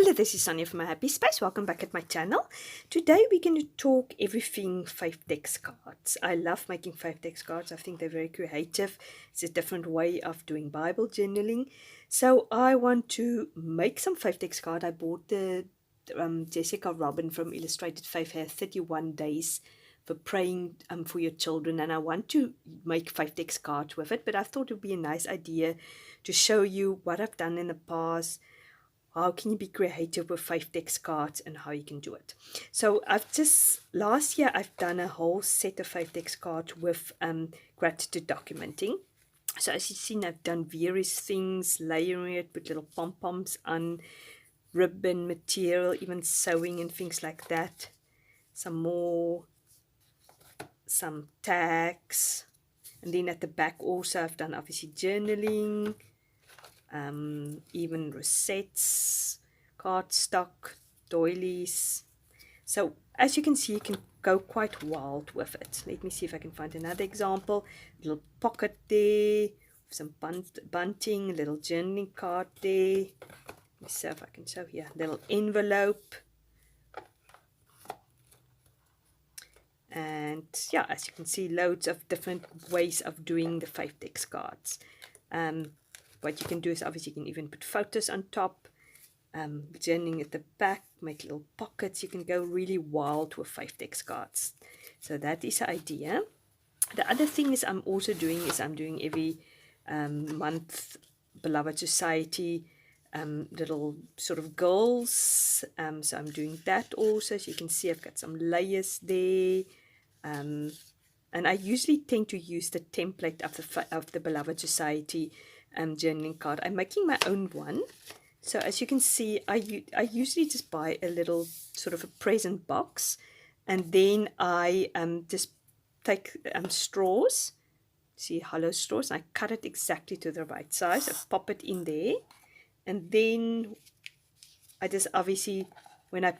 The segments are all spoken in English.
Hello, this is Sonja from My Happy Space. Welcome back at my channel. Today we're going to talk everything FaithDex cards. I love making FaithDex cards. I think they're very creative. It's a different way of doing Bible journaling. So I want to make some FaithDex card. I bought the Jessica Robin from Illustrated Faith Hair 31 days for praying for your children, and I want to make FaithDex cards with it, but I thought it would be a nice idea to show you what I've done in the past. How can you be creative with FaithDex cards and how you can do it? So last year I've done a whole set of FaithDex cards with gratitude documenting. So as you've seen, I've done various things, layering it with little pom-poms on, ribbon material, even sewing and things like that. Some tags. And then at the back also I've done obviously journaling, even rosettes, cardstock, doilies. So as you can see, you can go quite wild with it. Let me see if I can find another example. A little pocket there, some bunting, a little journaling card there. Let me see if I can show here. Little envelope. And yeah, as you can see, loads of different ways of doing the FaithDex cards. What you can do is obviously you can even put photos on top, journaling at the back, make little pockets. You can go really wild with FaithDex cards. So that is the idea. The other thing is I'm doing every month Beloved Society little sort of goals. So I'm doing that also. So you can see I've got some layers there. And I usually tend to use the template of the Beloved Society journaling card. I'm making my own one. So as you can see, I usually just buy a little sort of a present box, and then I just take straws, see, hollow straws, and I cut it exactly to the right size. I pop it in there, and then I just obviously, when I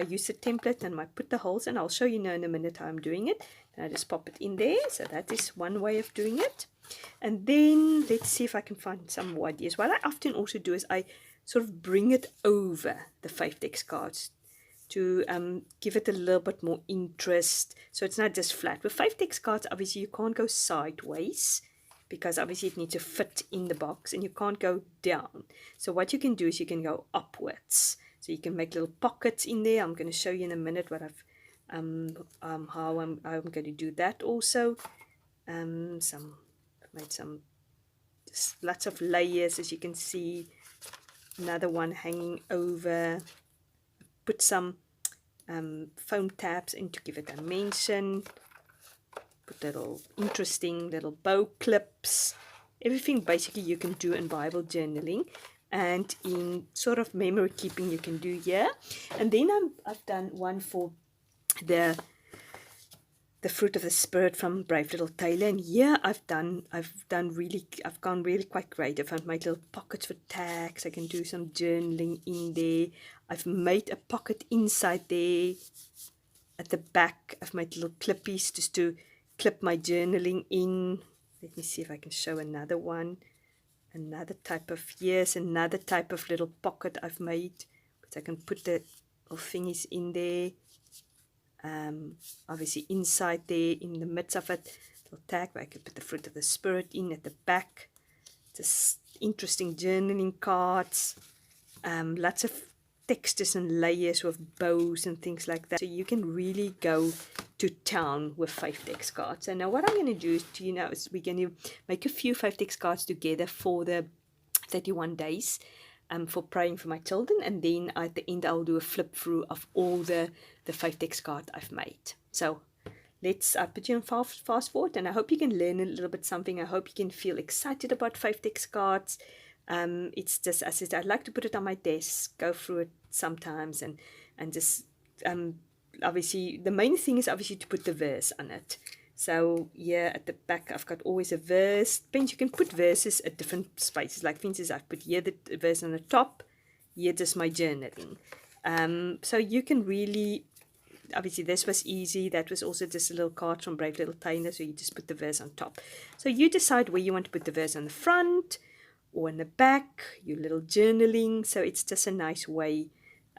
use the template and I put the holes in. I'll show you now in a minute how I'm doing it. And I just pop it in there. So that is one way of doing it. And then let's see if I can find some more ideas. What I often also do is I sort of bring it over the FaithDex cards to give it a little bit more interest. So it's not just flat. With FaithDex cards, obviously you can't go sideways, because obviously it needs to fit in the box, and you can't go down. So what you can do is you can go upwards. So you can make little pockets in there. I'm going to show you in a minute what I've how I'm going to do that also. Made some just lots of layers, as you can see. Another one hanging over. Put some foam tabs in to give it a dimension. Put little interesting little bow clips. Everything basically you can do in Bible journaling, and in sort of memory keeping you can do here. And then I've done one for the fruit of the Spirit from Brave Little Taylor, and here I've gone really quite creative. I've made little pockets for tags. I can do some journaling in there. I've made a pocket inside there. At the back I've made little clippies just to clip my journaling in. Let me see if I can show another one. Another type of little pocket I've made, which I can put the little thingies in there. Obviously inside there, in the midst of it, little tag where I can put the fruit of the Spirit in at the back. Just interesting journaling cards. Lots of textures and layers with bows and things like that. So you can really go to town with FaithDex cards. So now what I'm going to do is we're going to make a few FaithDex cards together for the 31 days for praying for my children, and then at the end I'll do a flip through of all the FaithDex cards I've made. So I put you on fast forward, and I hope you can learn a little bit something. I hope you can feel excited about FaithDex cards. It's just, as I said, I'd like to put it on my desk, go through it sometimes, and just obviously the main thing is obviously to put the verse on it. So here at the back I've got always a verse. You can put verses at different spaces. Like for instance, I've put here the verse on the top, here just my journaling. So you can really, obviously this was easy. That was also just a little card from Brave Little Taylor, so you just put the verse on top. So you decide where you want to put the verse on the front, or in the back, your little journaling. So it's just a nice way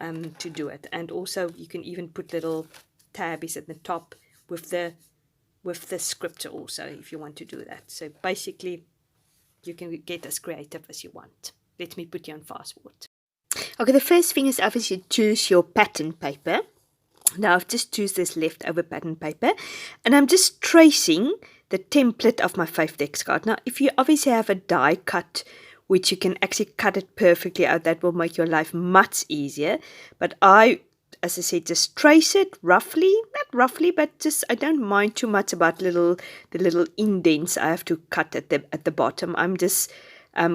to do it. And also you can even put little tabs at the top with the scripture also, if you want to do that. So basically you can get as creative as you want. Let me put you on fast forward. Okay, the first thing is obviously choose your pattern paper. Now I've just choose this leftover pattern paper, and I'm just tracing the template of my FaithDex card. Now if you obviously have a die cut, which you can actually cut it perfectly out, that will make your life much easier. But as I said, just trace it roughly, not roughly, but just I don't mind too much about the little indents I have to cut at the bottom. I'm just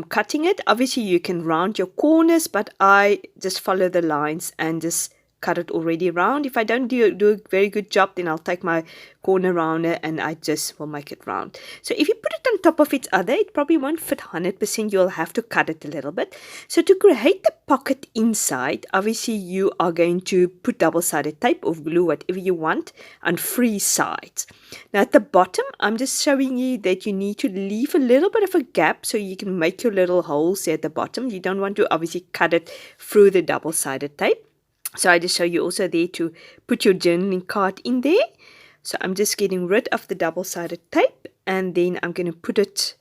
cutting it. Obviously you can round your corners, but I just follow the lines and just cut it already round. If I don't do a very good job, then I'll take my corner rounder and I just will make it round. So if you put it on top of each other, it probably won't fit 100%. You'll have to cut it a little bit. So to create the pocket inside, obviously you are going to put double-sided tape or glue, whatever you want, on 3 sides. Now at the bottom, I'm just showing you that you need to leave a little bit of a gap so you can make your little holes there at the bottom. You don't want to obviously cut it through the double-sided tape. So I just show you also there to put your journaling card in there. So I'm just getting rid of the double-sided tape, and then I'm going to put it,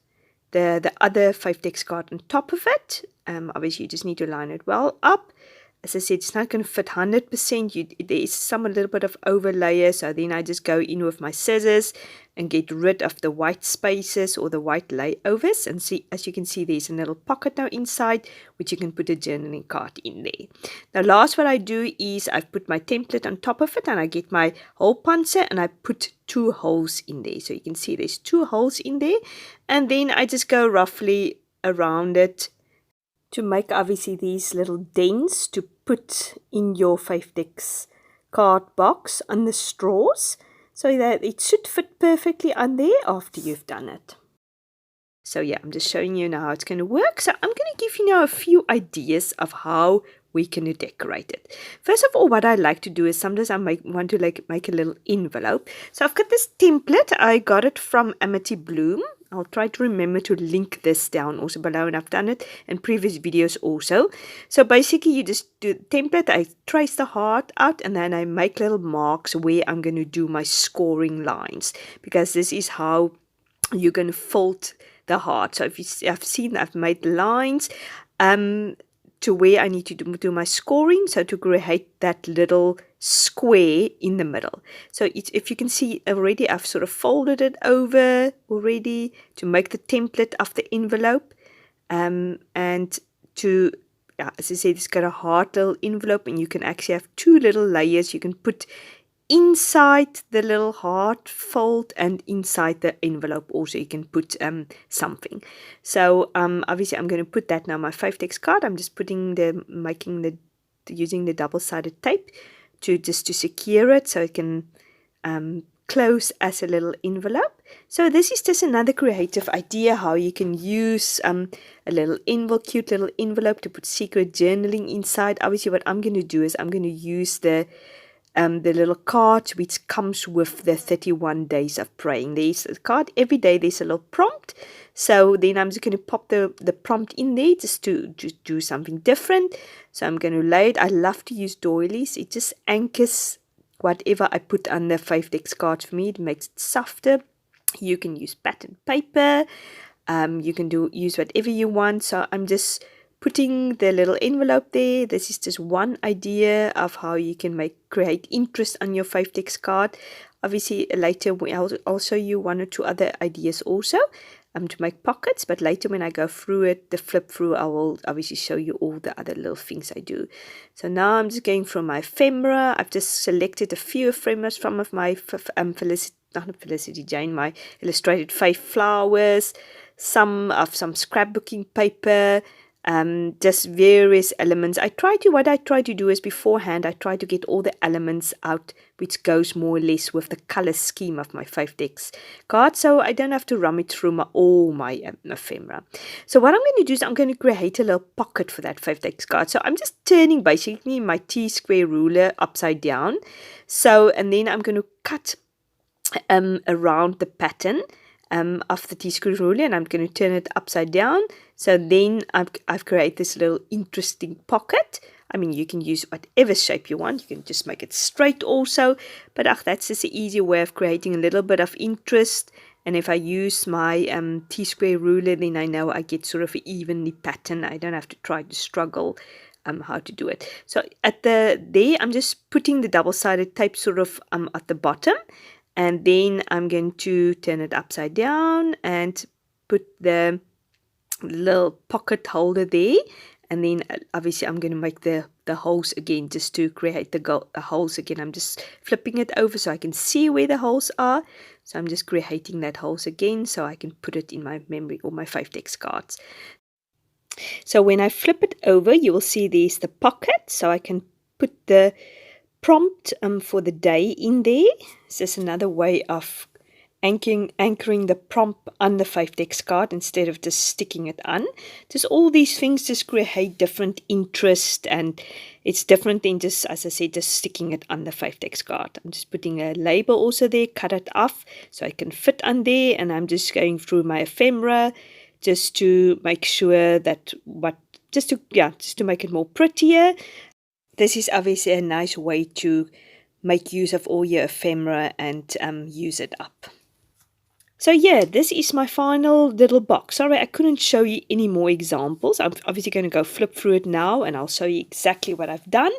the other FaithDex card on top of it. Obviously you just need to line it well up. As I said, it's not going to fit 100%. There is a little bit of overlayer, so then I just go in with my scissors and get rid of the white spaces or the white layovers. And see, as you can see, there's a little pocket now inside, which you can put a journaling card in there. Now, last what I do is I've put my template on top of it, and I get my hole puncher and I put 2 holes in there. So you can see there's 2 holes in there, and then I just go roughly around it to make obviously these little dents to put in your FaithDex card box on the straws, so that it should fit perfectly on there after you've done it. So yeah, I'm just showing you now how it's going to work. So I'm going to give you now a few ideas of how we can decorate it. First of all, what I like to do is sometimes I want to make a little envelope. So I've got this template. I got it from Amity Bloom. I'll try to remember to link this down also below, and I've done it in previous videos also. So basically you just do the template, I trace the heart out, and then I make little marks where I'm going to do my scoring lines, because this is how you're going to fold the heart. So if you have seen, I've made lines to where I need to do my scoring, so to create that little square in the middle. So if you can see already, I've sort of folded it over already to make the template of the envelope, and to, as I said, it's got a heart little envelope, and you can actually have 2 little layers you can put inside the little heart fold, and inside the envelope also you can put something. So obviously I'm going to put that now my FaithDex card. I'm just using the double-sided tape to secure it so it can close as a little envelope. So this is just another creative idea how you can use a cute little envelope to put secret journaling inside. Obviously what I'm going to do is I'm going to use the little card which comes with the 31 days of praying. There's a card every day, there's a little prompt. So then I'm just going to pop the prompt in there just to do something different. So I'm going to lay it. I love to use doilies. It just anchors whatever I put on the FaithDex card for me. It makes it softer. You can use pattern paper. You can use whatever you want. So I'm just putting the little envelope there. This is just one idea of how you can create interest on your FaithDex card. Obviously later I'll show you 1 or 2 other ideas also to make pockets, but later when I go through it, the flip through, I will obviously show you all the other little things I do. So now I'm just going from my ephemera. I've just selected a few ephemeras from my Felicity Jane, my illustrated faith flowers, some scrapbooking paper, just various elements. What I try to do is beforehand, I try to get all the elements out which goes more or less with the color scheme of my FaithDex card, so I don't have to rummage through all my ephemera. So what I'm going to do is I'm going to create a little pocket for that FaithDex card. So I'm just turning basically my T-square ruler upside down. So, and then I'm going to cut around the pattern, of the T-screw ruler, and I'm going to turn it upside down. So then I've created this little interesting pocket. I mean, you can use whatever shape you want. You can just make it straight also. But that's just an easy way of creating a little bit of interest. And if I use my T-square ruler, then I know I get sort of an evenly pattern. I don't have to try to struggle how to do it. So there, I'm just putting the double-sided tape sort of at the bottom. And then I'm going to turn it upside down and put the little pocket holder there. And then obviously I'm going to make the holes again, just to create the holes again. I'm just flipping it over so I can see where the holes are. So I'm just creating that holes again so I can put it in my memory or my FaithDex cards. So when I flip it over, you will see there's the pocket. So I can put the prompt for the day in there. This is another way of anchoring the prompt on the FaithDex card instead of just sticking it on. Just all these things just create different interest, and it's different than just, as I said, just sticking it on the FaithDex card. I'm just putting a label also there, cut it off so it can fit on there, and I'm just going through my ephemera just to make sure that just to make it more prettier. This is obviously a nice way to make use of all your ephemera and use it up. So yeah, this is my final little box. Sorry, I couldn't show you any more examples. I'm obviously going to go flip through it now and I'll show you exactly what I've done.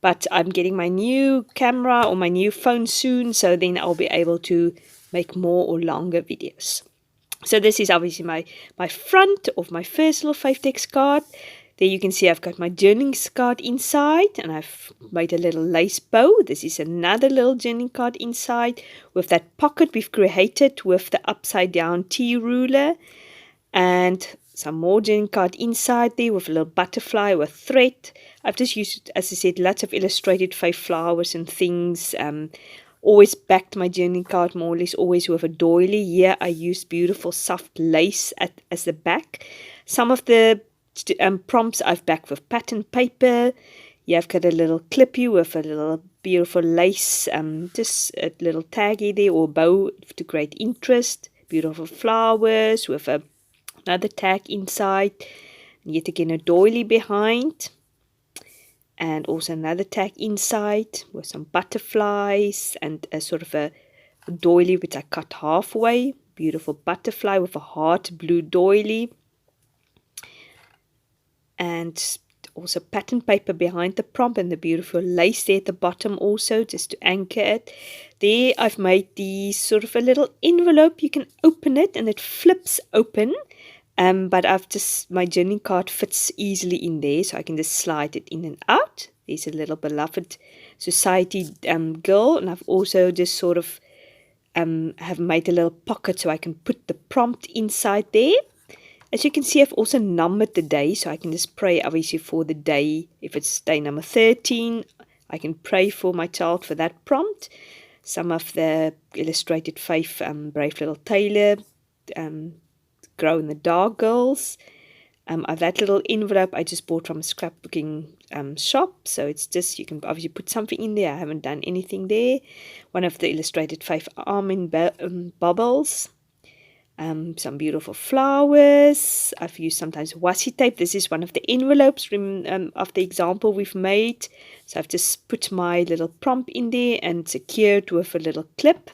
But I'm getting my new camera or my new phone soon, so then I'll be able to make more or longer videos. So this is obviously my front of my first little FaithDex card. There you can see I've got my journaling card inside, and I've made a little lace bow. This is another little journaling card inside with that pocket we've created with the upside down T ruler, and some more journaling card inside there with a little butterfly with thread. I've just used, as I said, lots of illustrated faith flowers and things. Always backed my journaling card more or less always with a doily. Here I used beautiful soft lace as the back. Some of the prompts I've backed with pattern paper. Yeah, I've got a little clippy with a little beautiful lace, just a little taggy there or bow to create interest. Beautiful flowers with another tag inside. And yet again a doily behind. And also another tag inside with some butterflies and a sort of a doily which I cut halfway. Beautiful butterfly with a heart blue doily. And also pattern paper behind the prompt and the beautiful lace there at the bottom also, just to anchor it. There I've made the sort of a little envelope. You can open it and it flips open. But my journaling card fits easily in there, so I can just slide it in and out. There's a little beloved society girl, and I've also just sort of have made a little pocket so I can put the prompt inside there. As you can see, I've also numbered the day, so I can just pray obviously for the day. If it's day number 13, I can pray for my child for that prompt. Some of the illustrated faith, Brave Little Taylor, Grow in the Dark girls. That little envelope I just bought from a scrapbooking shop, so it's just, you can obviously put something in there. I haven't done anything there. One of the illustrated faith almond bubbles. Some beautiful flowers. I've used sometimes washi tape. This is one of the envelopes of the example we've made. So I've just put my little prompt in there and secured with a little clip.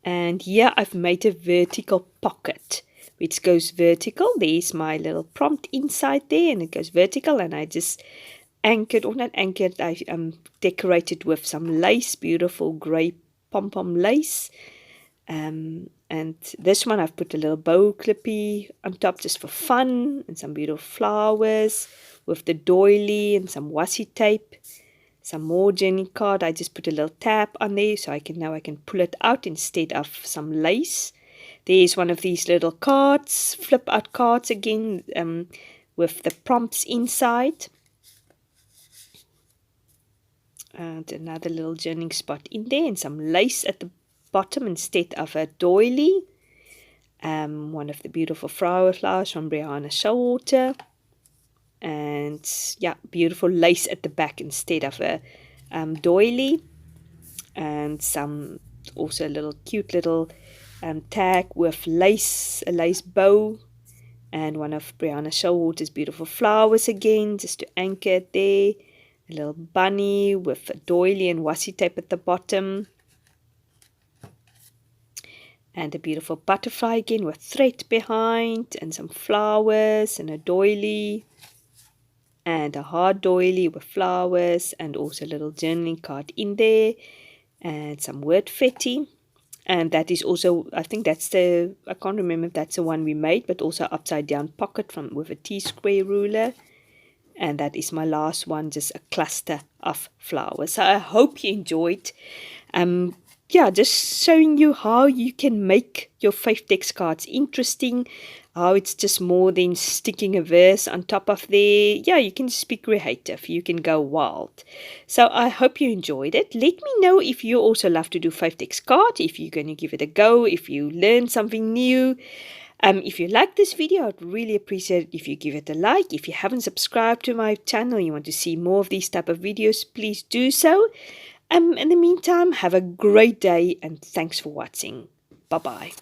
And here I've made a vertical pocket which goes vertical. There's my little prompt inside there and it goes vertical, and I just anchored, or not anchored, I decorated with some lace, beautiful grey pom-pom lace. And this one I've put a little bow clippy on top just for fun, and some beautiful flowers with the doily and some washi tape. Some more journaling card. I just put a little tab on there so I can pull it out instead of some lace. There's one of these little cards, flip out cards again, with the prompts inside. And another little journaling spot in there, and some lace at the bottom instead of a doily. One of the beautiful flowers from Brianna Showalter. And yeah, beautiful lace at the back instead of a doily. And some also little cute little tag with lace, a lace bow, and one of Brianna Showalter's beautiful flowers again, just to anchor it there. A little bunny with a doily and washi tape at the bottom. And a beautiful butterfly again with thread behind, and some flowers and a doily. And a hard doily with flowers, and also a little journaling card in there. And some word fetty. And that is also, I think that's the, I can't remember if that's the one we made, but also upside down pocket with a T-square ruler. And that is my last one, just a cluster of flowers. So I hope you enjoyed. Yeah, just showing you how you can make your FaithDex cards interesting. How it's just more than sticking a verse on top of there. Yeah, you can just be creative. You can go wild. So I hope you enjoyed it. Let me know if you also love to do FaithDex cards, if you're going to give it a go, if you learned something new. If you like this video, I'd really appreciate it if you give it a like. If you haven't subscribed to my channel, you want to see more of these type of videos, please do so. In the meantime, have a great day and thanks for watching. Bye-bye.